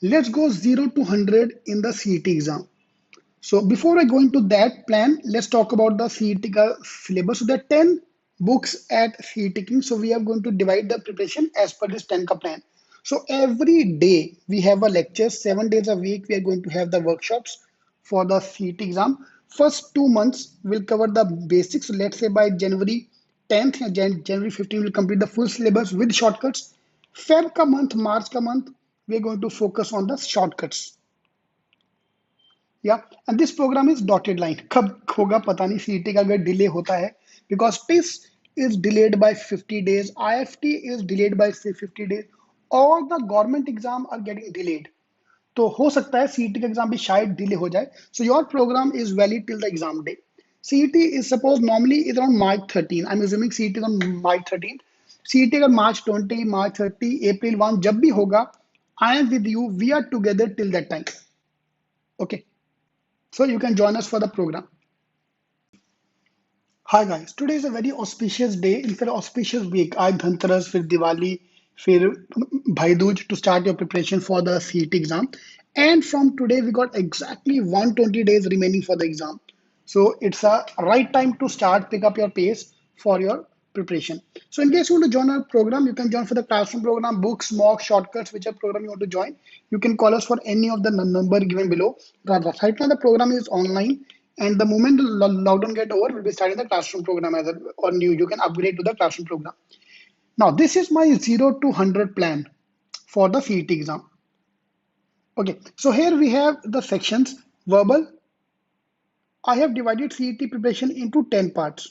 Let's go 0 to 100 in the CET exam. So before I go into that plan, let's talk about the CET syllabus. So there are 10 books at CET King. So we are going to divide the preparation as per this 10 ka plan. So every day we have a lecture, 7 days a week. We are going to have the workshops for the CET exam. First 2 months will cover the basics. So let's say by January 10th, January 15th, we'll complete the full syllabus with shortcuts. Feb ka month, March ka month, we are going to focus on the shortcuts. या and this programme is dotted line कब होगा पता नहीं CET का अगर delay होता है because this is delayed by 50 days IFT is delayed by 50 days all the government exam are getting delayed तो हो सकता है सीईटी का एग्जाम भी शायद डिले हो जाए so your programme is valid till the exam day CET is suppose normally is around March 13 I am assuming CET on March 13 CET अगर March 20 March 30 April 1 जब भी होगा I am with you we are together till that time okay so you can join us for the program. Hi guys, today is a very auspicious day. It's an auspicious week. आज धनतेरस फिर दिवाली फिर भाई Dooj to start your preparation for the CET exam. And from today we got exactly 120 days remaining for the exam. So it's a right time to start pick up your pace for your preparation. So in case you want to join our program, you can join for the classroom program, books, mock, shortcuts, whichever program you want to join. You can call us for any of the number given below. Right now the program is online and the moment the lockdown get over, we'll be starting the classroom program as a or new. You can upgrade to the classroom program. Now, this is my 0 to 100 plan for the CET exam. Okay, so here we have the sections. Verbal, I have divided CET preparation into 10 parts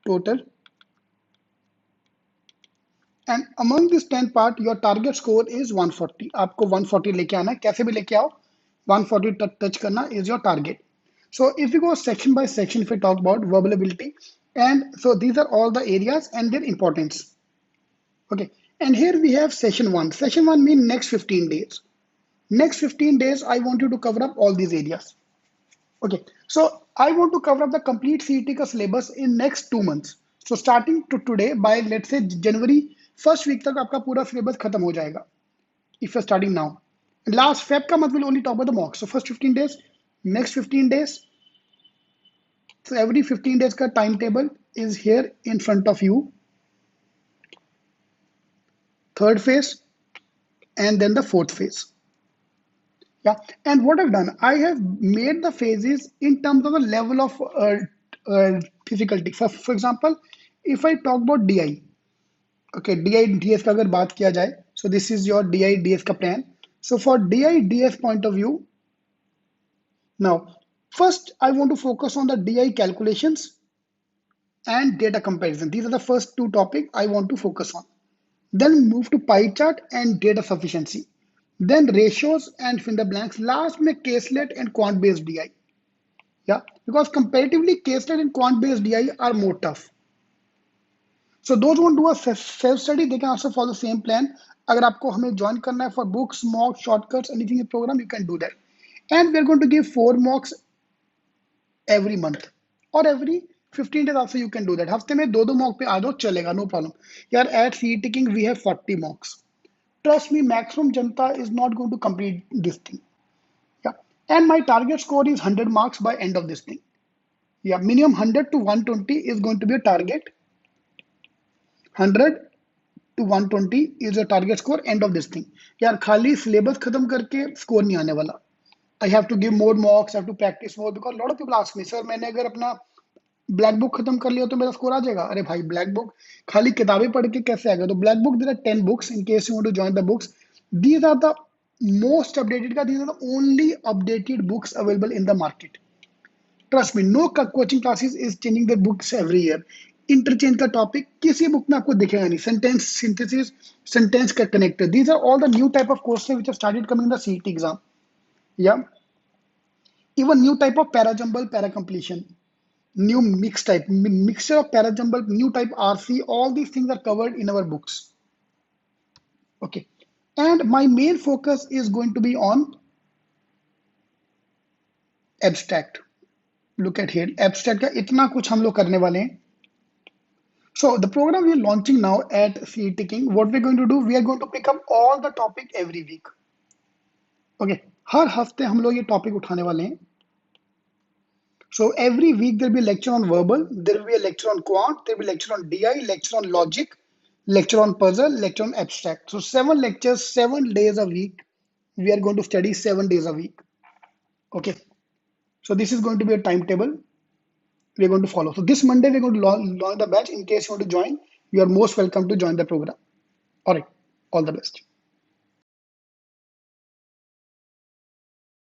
total. And among this 10 part, your target score is 140. आपको 140 लेके आना है, कैसे भी लेके आओ, 140 touch करना is your target. So if you go section by section, if we talk about verbal ability, and so these are all the areas and their importance. Okay, and here we have session one. Session one means next 15 days. Next 15 days, I want you to cover up all these areas. Okay, so I want to cover up the complete CET का syllabus in next 2 months. So starting to today, by let's say January first week तक आपका पूरा syllabus खत्म हो जाएगा. If you're starting now. And last Feb का month will only talk about the mocks. So first 15 days, next 15 days. So every 15 days का timetable is here in front of you. Third phase, and then the fourth phase. Yeah, and what I've done, I have made the phases in terms of the level of difficulty. For example, if I talk about DI, okay, DI DS का अगर बात किया जाए, so this is your DI DS का plan. So for DI DS point of view, now first I want to focus on the DI calculations and data comparison. These are the first two topics I want to focus on. Then move to pie chart and data sufficiency. Then ratios and fill the blanks. Last में caselet and quant based DI. Yeah, because comparatively caselet and quant based DI are more tough. So those who want to do a self study, they can also follow the same plan. अगर आपको हमें join करना है for books, mocks, shortcuts, anything in the program, you can do that. And we're going to give 4 mocks every month or every 15 days also you can do that. हफ्ते में दो mock पे आ जाओ चलेगा, no problem. यार at CET King we have 40 mocks. Trust me, maximum Janta is not going to complete this thing. Yeah. And my target score is 100 marks by end of this thing. Yeah, minimum 100 to 120 is going to be a target. 100 to 120 is a target score end of this thing. यार खाली syllabus खत्म करके score नहीं आने वाला. I have to give more mocks, I have to practice more because a lot of people ask me, sir, मैंने अगर अपना ब्लैक बुक खत्म कर लिया तो मेरा स्कोर आ जाएगा अरे भाई ब्लैक बुक खाली किताबें पढ़ के कैसे आएगा तो black book there are 10 books in case you want to join the books these are the most updated these are the only updated books available in the market trust me no coaching classes is changing the books every year interchange का topic किसी book में आपको दिखेगा नहीं sentence synthesis sentence का connector these are all the new type of courses which have started coming in the CET exam या even new type of para jumble para completion new mix type, mixture of parajumble, new type RC, all these things are covered in our books. Okay. And my main focus is going to be on abstract. Look at here, abstract का इतना कुछ हम लोग करने वाले हैं. So the program we are launching now at CET King, what we're going to do, we are going to pick up all the topic every week. Okay, हर हफ्ते हम लोग ये टॉपिक उठाने वाले हैं. So every week there'll be a lecture on verbal, there will be a lecture on quant, there will be a lecture on DI, lecture on logic, lecture on puzzle, lecture on abstract. So 7 lectures, 7 days a week. We are going to study 7 days a week. Okay. So this is going to be a timetable we are going to follow. So this Monday we're going to launch the batch. In case you want to join, you are most welcome to join the program. All right. All the best.